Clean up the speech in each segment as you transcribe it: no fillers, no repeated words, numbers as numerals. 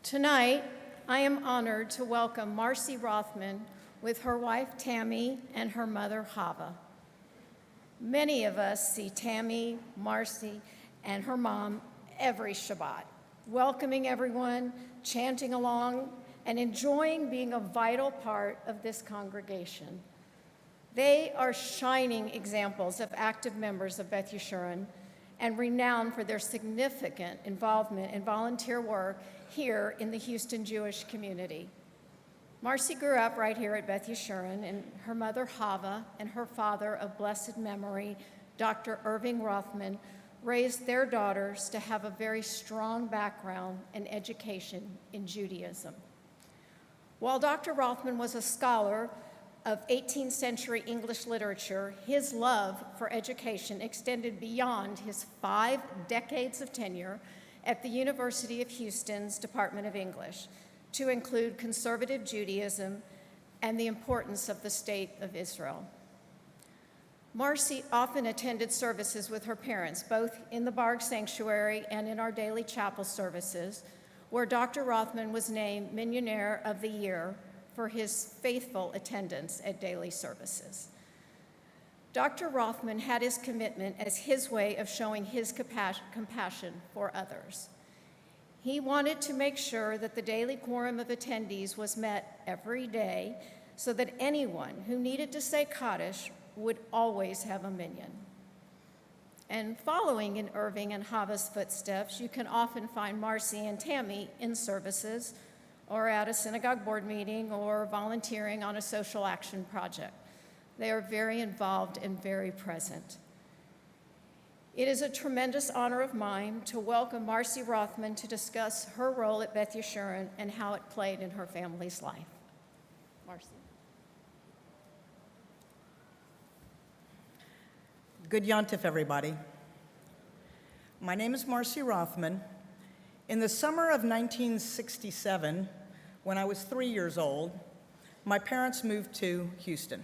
Tonight, I am honored to welcome Marcy Rothman with her wife Tammy and her mother Hava. Many of us see Tammy, Marcy, and her mom every Shabbat, welcoming everyone, chanting along, and enjoying being a vital part of this congregation. They are shining examples of active members of Beth Yeshurun and renowned for their significant involvement in volunteer work here in the Houston Jewish community. Marcy grew up right here at Beth Yeshurun, and her mother Hava and her father of blessed memory, Dr. Irving Rothman, raised their daughters to have a very strong background and education in Judaism. While Dr. Rothman was a scholar of 18th century English literature, his love for education extended beyond his 5 decades of tenure at the University of Houston's Department of English, to include conservative Judaism and the importance of the State of Israel. Marcy often attended services with her parents, both in the Barg Sanctuary and in our daily chapel services, where Dr. Rothman was named Millionaire of the Year for his faithful attendance at daily services. Dr. Rothman had his commitment as his way of showing his compassion for others. He wanted to make sure that the daily quorum of attendees was met every day so that anyone who needed to say Kaddish would always have a minyan. And following in Irving and Hava's footsteps, you can often find Marcy and Tammy in services or at a synagogue board meeting or volunteering on a social action project. They are very involved and very present. It is a tremendous honor of mine to welcome Marcy Rothman to discuss her role at Beth Yeshurun and how it played in her family's life. Marcy. Good Yontif, everybody. My name is Marcy Rothman. In the summer of 1967, when I was 3 years old, my parents moved to Houston.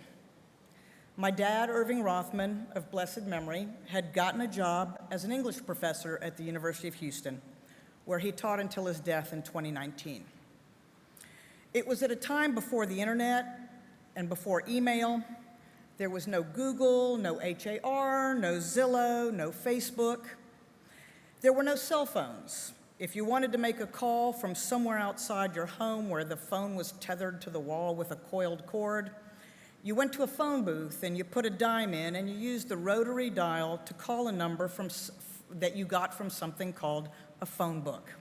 My dad, Irving Rothman, of blessed memory, had gotten a job as an English professor at the University of Houston, where he taught until his death in 2019. It was at a time before the internet and before email. There was no Google, no HAR, no Zillow, no Facebook. There were no cell phones. If you wanted to make a call from somewhere outside your home where the phone was tethered to the wall with a coiled cord, you went to a phone booth and you put a dime in and you used the rotary dial to call a number that you got from something called a phone book.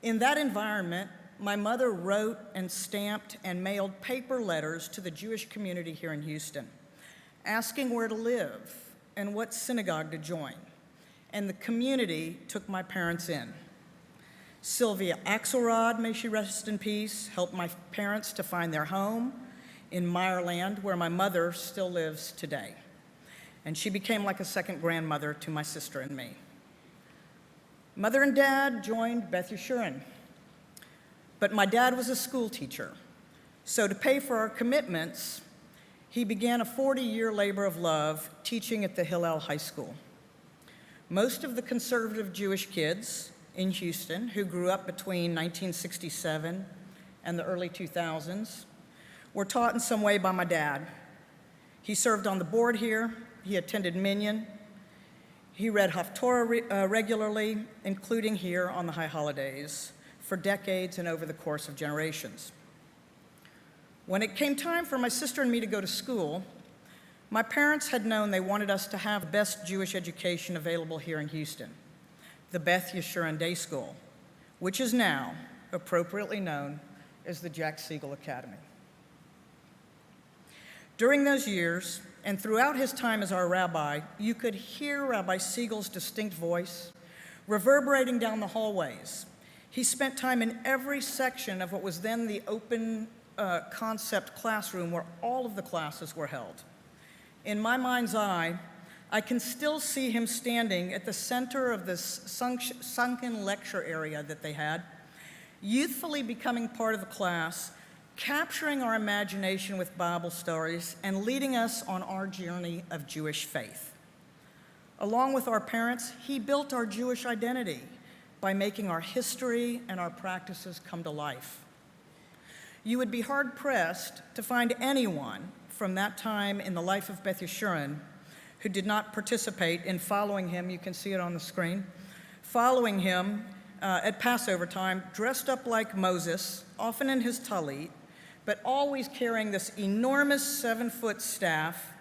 In that environment, my mother wrote and stamped and mailed paper letters to the Jewish community here in Houston, asking where to live and what synagogue to join. And the community took my parents in. Sylvia Axelrod, may she rest in peace, helped my parents to find their home in Meyerland, where my mother still lives today. And she became like a second grandmother to my sister and me. Mother and Dad joined Beth Yeshurun, but my dad was a school teacher. So to pay for our commitments, he began a 40-year labor of love teaching at the Hillel High School. Most of the conservative Jewish kids in Houston who grew up between 1967 and the early 2000s were taught in some way by my dad. He served on the board here, he attended Minyan, he read Haftorah regularly, including here on the high holidays, for decades and over the course of generations. When it came time for my sister and me to go to school, my parents had known they wanted us to have the best Jewish education available here in Houston, the Beth Yeshurun Day School, which is now appropriately known as the Jack Siegel Academy. During those years, and throughout his time as our rabbi, you could hear Rabbi Siegel's distinct voice reverberating down the hallways. He spent time in every section of what was then the open concept classroom where all of the classes were held. In my mind's eye, I can still see him standing at the center of this sunken lecture area that they had, youthfully becoming part of the class, capturing our imagination with Bible stories and leading us on our journey of Jewish faith. Along with our parents, he built our Jewish identity, by making our history and our practices come to life. You would be hard-pressed to find anyone from that time in the life of Beth Yeshurun who did not participate in following him, you can see it on the screen, following him at Passover time, dressed up like Moses, often in his talit, but always carrying this enormous 7-foot staff.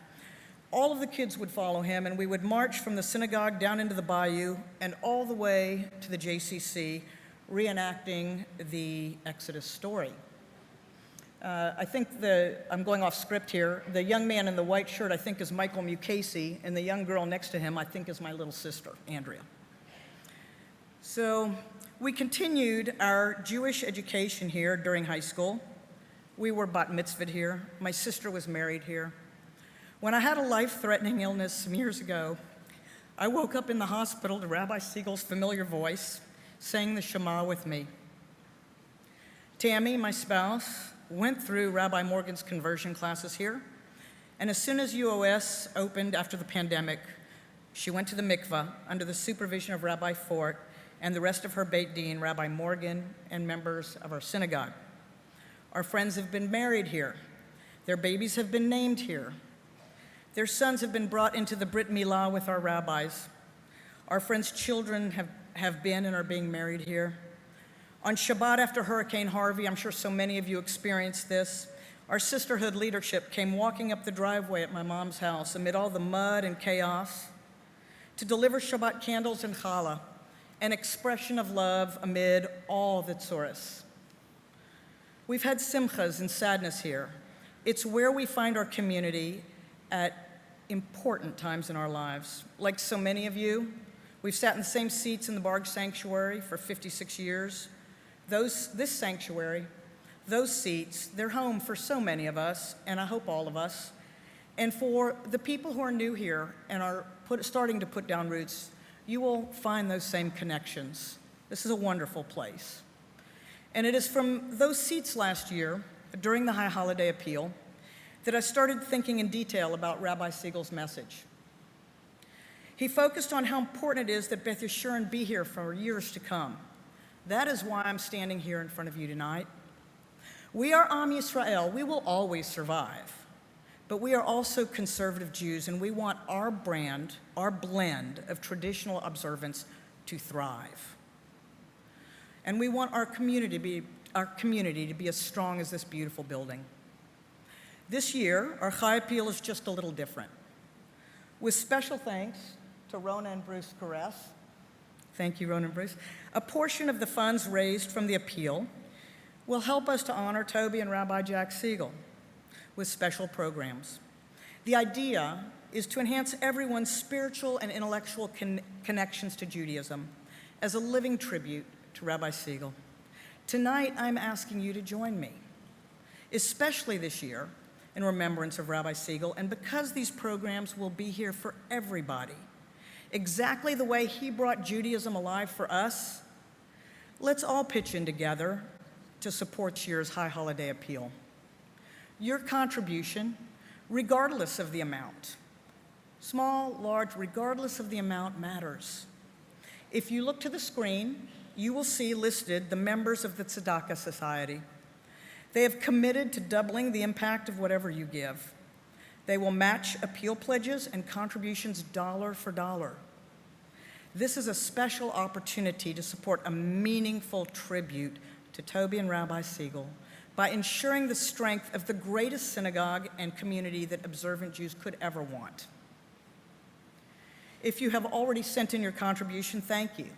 All of the kids would follow him, and we would march from the synagogue down into the bayou and all the way to the JCC, reenacting the Exodus story. I think I'm going off script here. The young man in the white shirt, I think, is Michael Mukasey, and the young girl next to him, I think, is my little sister, Andrea. So we continued our Jewish education here during high school. We were bat mitzvahed here. My sister was married here. When I had a life-threatening illness some years ago, I woke up in the hospital to Rabbi Siegel's familiar voice, saying the Shema with me. Tammy, my spouse, went through Rabbi Morgan's conversion classes here, and as soon as UOS opened after the pandemic, she went to the mikveh under the supervision of Rabbi Fort and the rest of her Beit Din, Rabbi Morgan, and members of our synagogue. Our friends have been married here. Their babies have been named here. Their sons have been brought into the Brit Milah with our rabbis. Our friends' children have been and are being married here. On Shabbat after Hurricane Harvey, I'm sure so many of you experienced this, our sisterhood leadership came walking up the driveway at my mom's house amid all the mud and chaos to deliver Shabbat candles and challah, an expression of love amid all the tsuris. We've had simchas and sadness here. It's where we find our community at important times in our lives. Like so many of you, we've sat in the same seats in the Barg Sanctuary for 56 years. This sanctuary, those seats, they're home for so many of us, and I hope all of us. And for the people who are new here and are starting to put down roots, you will find those same connections. This is a wonderful place. And it is from those seats last year, during the High Holiday Appeal, that I started thinking in detail about Rabbi Siegel's message. He focused on how important it is that Beth Yeshurun be here for years to come. That is why I'm standing here in front of you tonight. We are Am Yisrael. We will always survive. But we are also conservative Jews, and we want our brand, our blend of traditional observance to thrive. And we want our community to be as strong as this beautiful building. This year, our Chai Appeal is just a little different. With special thanks to Rona and Bruce Caress, thank you, Rona and Bruce, a portion of the funds raised from the appeal will help us to honor Toby and Rabbi Jack Siegel with special programs. The idea is to enhance everyone's spiritual and intellectual connections to Judaism as a living tribute to Rabbi Siegel. Tonight, I'm asking you to join me, especially this year, in remembrance of Rabbi Siegel, and because these programs will be here for everybody, exactly the way he brought Judaism alive for us, let's all pitch in together to support this year's High Holiday Appeal. Your contribution, regardless of the amount, small, large, regardless of the amount, matters. If you look to the screen, you will see listed the members of the Tzedakah Society. They have committed to doubling the impact of whatever you give. They will match appeal pledges and contributions dollar for dollar. This is a special opportunity to support a meaningful tribute to Toby and Rabbi Siegel by ensuring the strength of the greatest synagogue and community that observant Jews could ever want. If you have already sent in your contribution, thank you.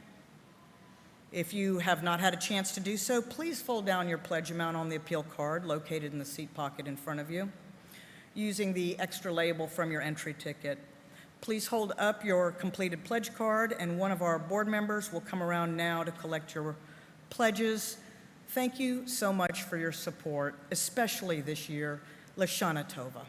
If you have not had a chance to do so, please fold down your pledge amount on the appeal card located in the seat pocket in front of you, using the extra label from your entry ticket. Please hold up your completed pledge card, and one of our board members will come around now to collect your pledges. Thank you so much for your support, especially this year. Lashana Tova.